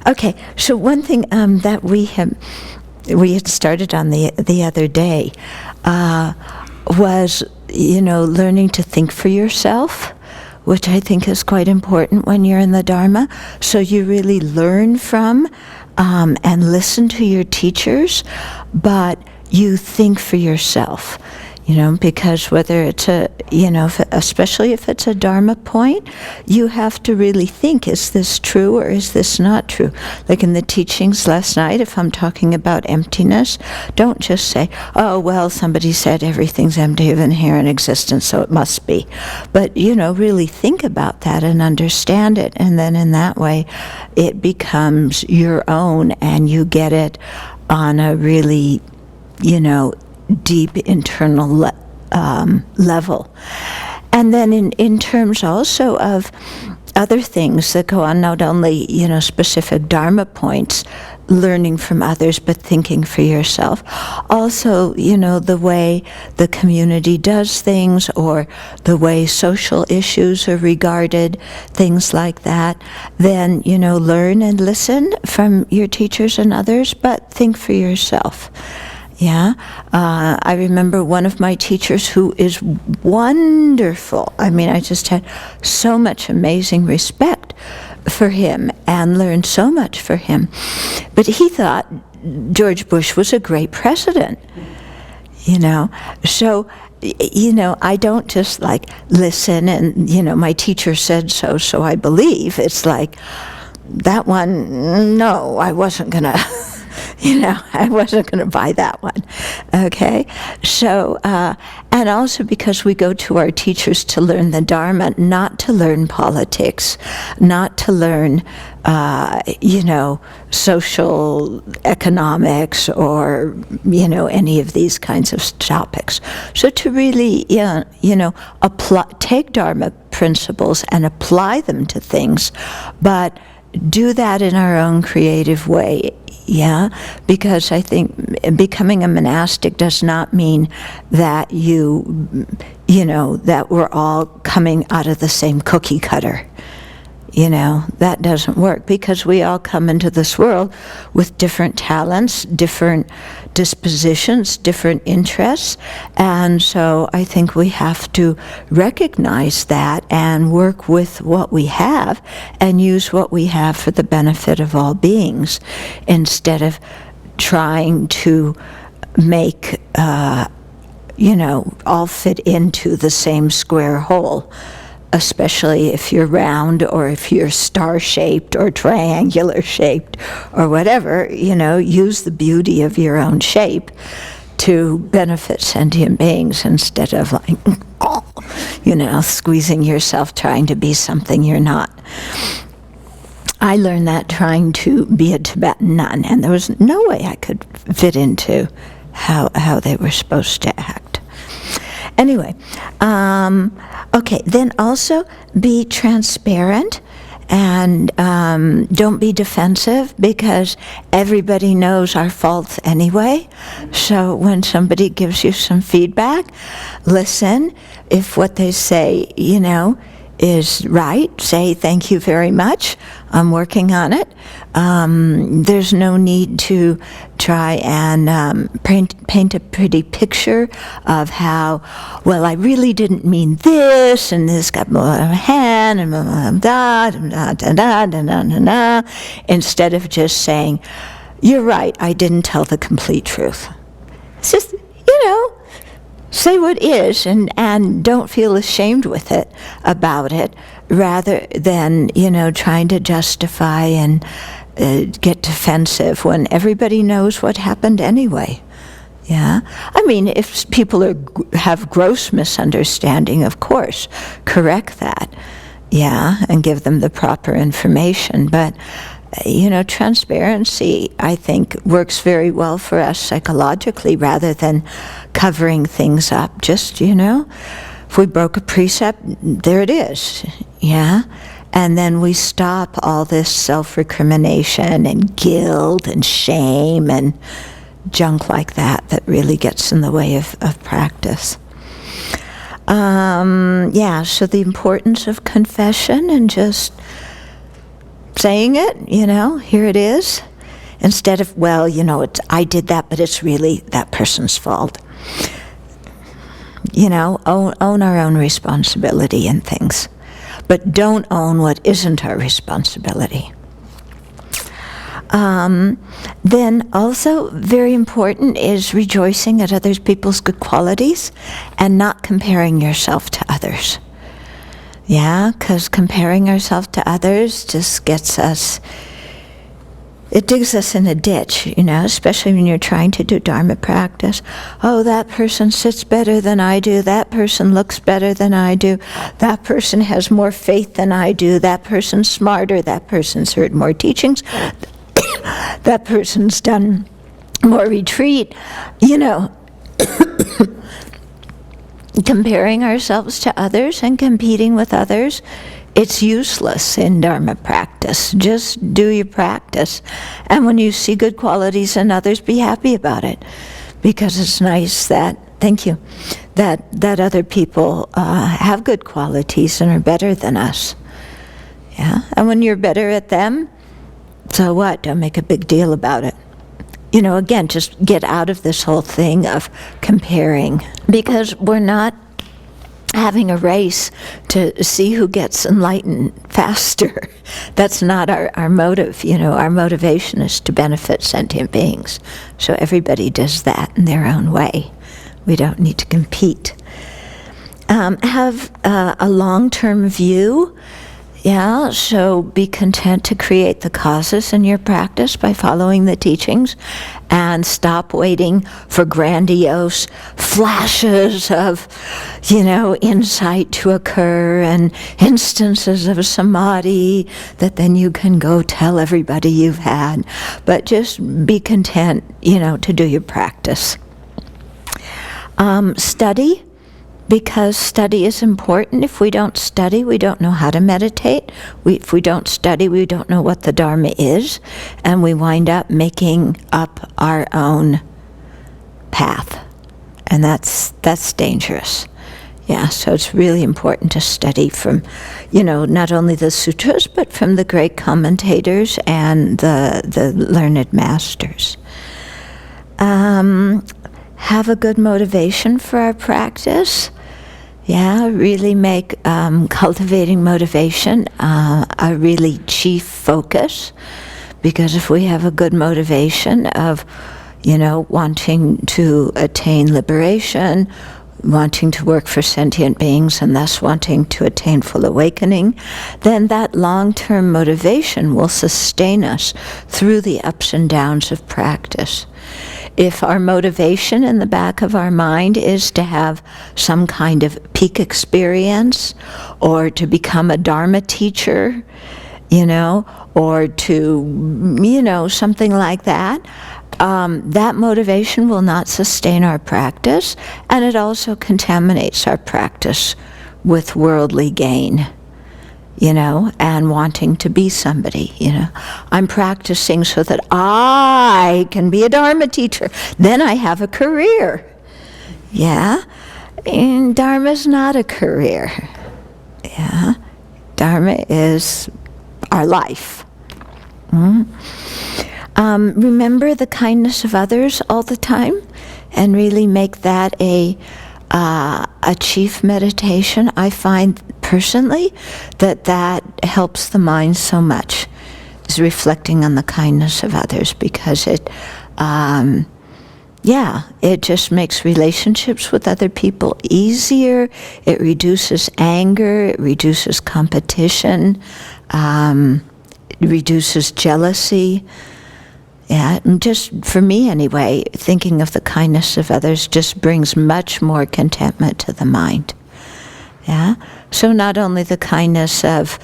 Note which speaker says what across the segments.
Speaker 1: Okay, so one thing that we had started on the other day was, learning to think for yourself, which I think is quite important when you're in the Dharma. So you really learn from and listen to your teachers, but you think for yourself. Because whether it's especially if it's a Dharma point, you have to really think, is this true or is this not true? Like in the teachings last night, if I'm talking about emptiness, don't just say, oh, well, somebody said everything's empty of inherent existence, so it must be. But, really think about that and understand it. And then in that way, it becomes your own and you get it on a really, deep internal level. And then in terms also of other things that go on, not only, specific Dharma points, learning from others, but thinking for yourself. Also, the way the community does things or the way social issues are regarded, things like that. Then, learn and listen from your teachers and others, but think for yourself. Yeah, I remember one of my teachers who is wonderful. I mean, I just had so much amazing respect for him and learned so much from him. But he thought George Bush was a great president, So, I don't just listen and, my teacher said so, so I believe. It's like, that one, no, I wasn't going to... I wasn't going to buy that one, okay? So, and also because we go to our teachers to learn the Dharma, not to learn politics, not to learn, social economics or, any of these kinds of topics. So to really, take Dharma principles and apply them to things, but do that in our own creative way. Yeah, because I think becoming a monastic does not mean that that we're all coming out of the same cookie cutter. That doesn't work because we all come into this world with different talents, different dispositions, different interests. And so I think we have to recognize that and work with what we have and use what we have for the benefit of all beings instead of trying to make, all fit into the same square hole. Especially if you're round or if you're star-shaped or triangular-shaped or whatever, use the beauty of your own shape to benefit sentient beings instead of squeezing yourself trying to be something you're not. I learned that trying to be a Tibetan nun, and there was no way I could fit into how they were supposed to act. Anyway, okay, then also be transparent and don't be defensive because everybody knows our faults anyway. So when somebody gives you some feedback, listen. If what they say, is right, say thank you very much. I'm working on it. There's no need to try and paint a pretty picture of how, well, I really didn't mean this, and this got more of a hand, and instead of just saying, you're right, I didn't tell the complete truth. It's just, say what is and don't feel ashamed with it about it rather than, trying to justify and get defensive when everybody knows what happened anyway. Yeah. I mean, if people have gross misunderstanding, of course, correct that. Yeah, and give them the proper information. But transparency, I think, works very well for us psychologically rather than covering things up. Just, if we broke a precept, there it is, yeah? And then we stop all this self-recrimination and guilt and shame and junk like that really gets in the way of practice. So the importance of confession and just saying it, here it is, instead of, well, I did that, but it's really that person's fault. Own our own responsibility in things, but don't own what isn't our responsibility. Then also very important is rejoicing at other people's good qualities and not comparing yourself to others. Yeah, because comparing ourselves to others just gets us, it digs us in a ditch, especially when you're trying to do Dharma practice. Oh, that person sits better than I do. That person looks better than I do. That person has more faith than I do. That person's smarter. That person's heard more teachings. That person's done more retreat. Comparing ourselves to others and competing with others, it's useless in Dharma practice. Just do your practice. And when you see good qualities in others, be happy about it. Because it's nice that, thank you, that other people have good qualities and are better than us. Yeah, and when you're better at them, so what? Don't make a big deal about it. Again, just get out of this whole thing of comparing, because we're not having a race to see who gets enlightened faster. That's not our motive. Our motivation is to benefit sentient beings. So everybody does that in their own way. We don't need to compete. Have a long-term view. Yeah, so be content to create the causes in your practice by following the teachings, and stop waiting for grandiose flashes of, insight to occur and instances of samadhi that then you can go tell everybody you've had. But just be content, to do your practice. Study. Because study is important. If we don't study, we don't know how to meditate. If we don't study, we don't know what the Dharma is, and we wind up making up our own path. And that's dangerous. Yeah, so it's really important to study from, not only the sutras, but from the great commentators and the learned masters. Have a good motivation for our practice. Yeah, really make cultivating motivation a really chief focus, because if we have a good motivation of, wanting to attain liberation, wanting to work for sentient beings, and thus wanting to attain full awakening, then that long-term motivation will sustain us through the ups and downs of practice. If our motivation in the back of our mind is to have some kind of peak experience, or to become a Dharma teacher, or to, something like that, that motivation will not sustain our practice, and it also contaminates our practice with worldly gain. And wanting to be somebody, I'm practicing so that I can be a Dharma teacher. Then I have a career. Yeah? And Dharma's not a career. Yeah? Dharma is our life. Remember the kindness of others all the time, and really make that a chief meditation. I find personally that helps the mind so much, is reflecting on the kindness of others, because it just makes relationships with other people easier. It reduces anger, it reduces competition, it reduces jealousy. Yeah, and just for me anyway, thinking of the kindness of others just brings much more contentment to the mind. Yeah, so not only the kindness of,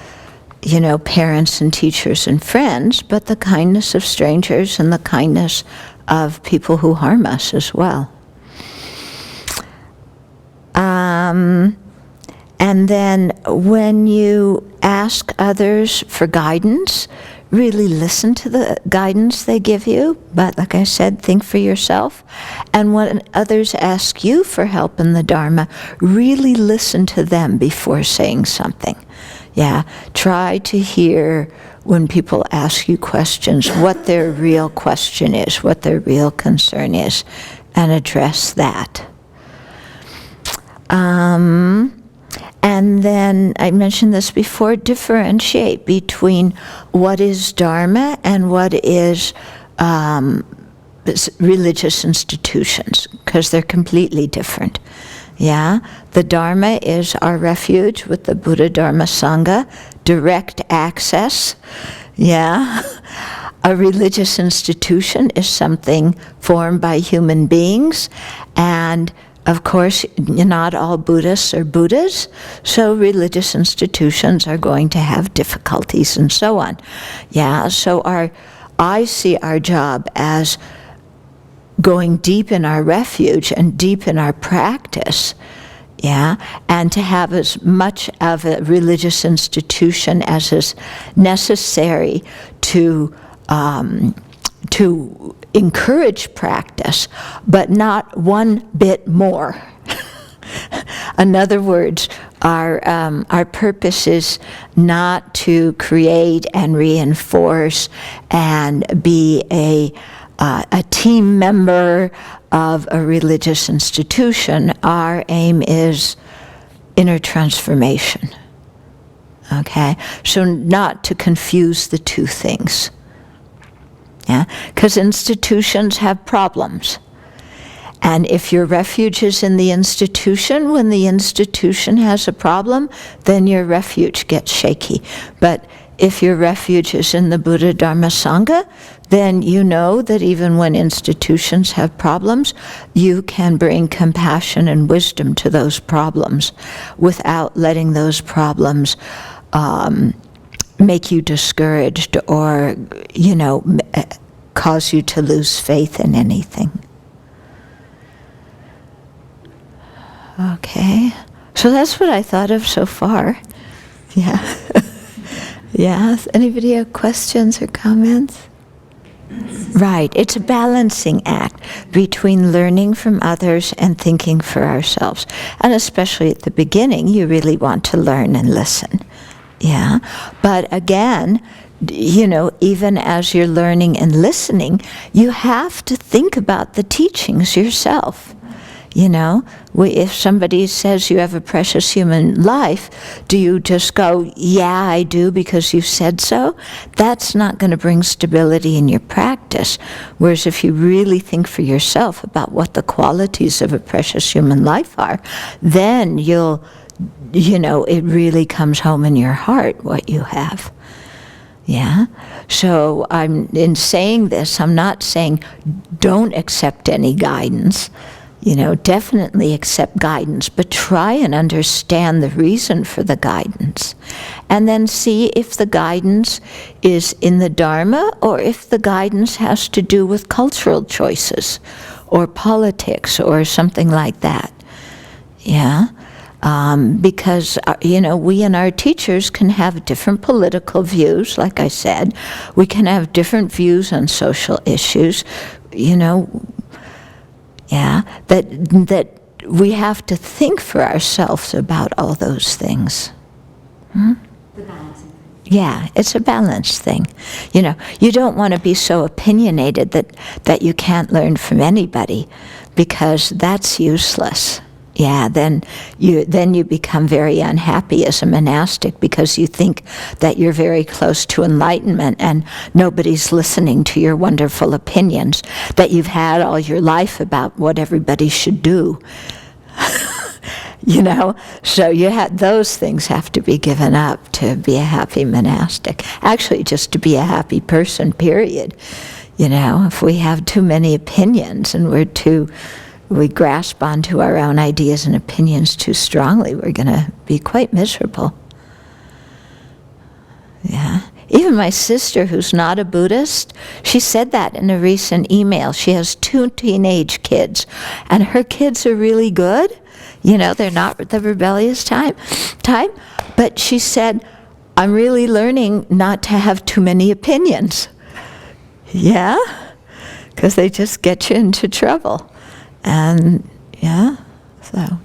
Speaker 1: parents and teachers and friends, but the kindness of strangers and the kindness of people who harm us as well. And then when you ask others for guidance, really listen to the guidance they give you, but like I said, think for yourself. And when others ask you for help in the Dharma, really listen to them before saying something. Yeah, try to hear when people ask you questions what their real question is, what their real concern is, and address that. And then, I mentioned this before, differentiate between what is Dharma and what is religious institutions, because they're completely different. Yeah, the Dharma is our refuge with the Buddha Dharma Sangha, direct access. Yeah, a religious institution is something formed by human beings, and of course, not all Buddhists are Buddhas, so religious institutions are going to have difficulties and so on. Yeah, so I see our job as going deep in our refuge and deep in our practice, yeah, and to have as much of a religious institution as is necessary to encourage practice, but not one bit more. In other words, our purpose is not to create and reinforce and be a team member of a religious institution. Our aim is inner transformation. Okay? So not to confuse the two things. Yeah? Because institutions have problems. And if your refuge is in the institution, when the institution has a problem, then your refuge gets shaky. But if your refuge is in the Buddha Dharma Sangha, then you know that even when institutions have problems, you can bring compassion and wisdom to those problems without letting those problems make you discouraged or, cause you to lose faith in anything. Okay, so that's what I thought of so far. Yeah. Yeah, anybody have questions or comments? Right, it's a balancing act between learning from others and thinking for ourselves. And especially at the beginning, you really want to learn and listen. Yeah, but again, even as you're learning and listening, you have to think about the teachings yourself. If somebody says you have a precious human life, do you just go, yeah, I do because you said so? That's not going to bring stability in your practice. Whereas if you really think for yourself about what the qualities of a precious human life are, then it really comes home in your heart what you have. Yeah? So in saying this, I'm not saying don't accept any guidance. Definitely accept guidance, but try and understand the reason for the guidance. And then see if the guidance is in the Dharma or if the guidance has to do with cultural choices or politics or something like that. Yeah? Because, we and our teachers can have different political views, like I said. We can have different views on social issues, Yeah, that we have to think for ourselves about all those things. The balancing thing. Yeah, it's a balance thing. You don't want to be so opinionated that you can't learn from anybody, because that's useless. Yeah, then you become very unhappy as a monastic because you think that you're very close to enlightenment and nobody's listening to your wonderful opinions that you've had all your life about what everybody should do. So those things have to be given up to be a happy monastic. Actually, just to be a happy person, period. If we have too many opinions and we grasp onto our own ideas and opinions too strongly, we're going to be quite miserable. Yeah. Even my sister, who's not a Buddhist, she said that in a recent email. She has 2 teenage kids, and her kids are really good. They're not the rebellious type, but she said, I'm really learning not to have too many opinions. Yeah? Because they just get you into trouble. And, yeah, so.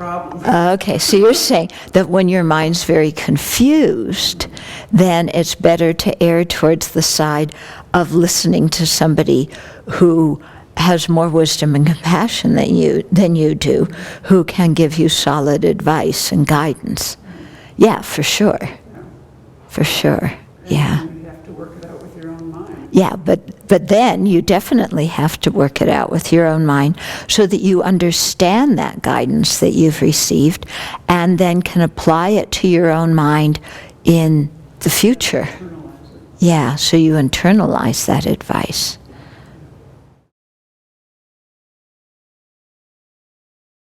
Speaker 2: problem.
Speaker 1: Okay, so you're saying that when your mind's very confused, then it's better to err towards the side of listening to somebody who has more wisdom and compassion than you do, who can give you solid advice and guidance. Yeah, for sure. For sure. Yeah.
Speaker 2: And you have to work it out with your own mind.
Speaker 1: Yeah, but then you definitely have to work it out with your own mind so that you understand that guidance that you've received and then can apply it to your own mind in the future.
Speaker 2: Internalize it.
Speaker 1: Yeah, so you internalize that advice.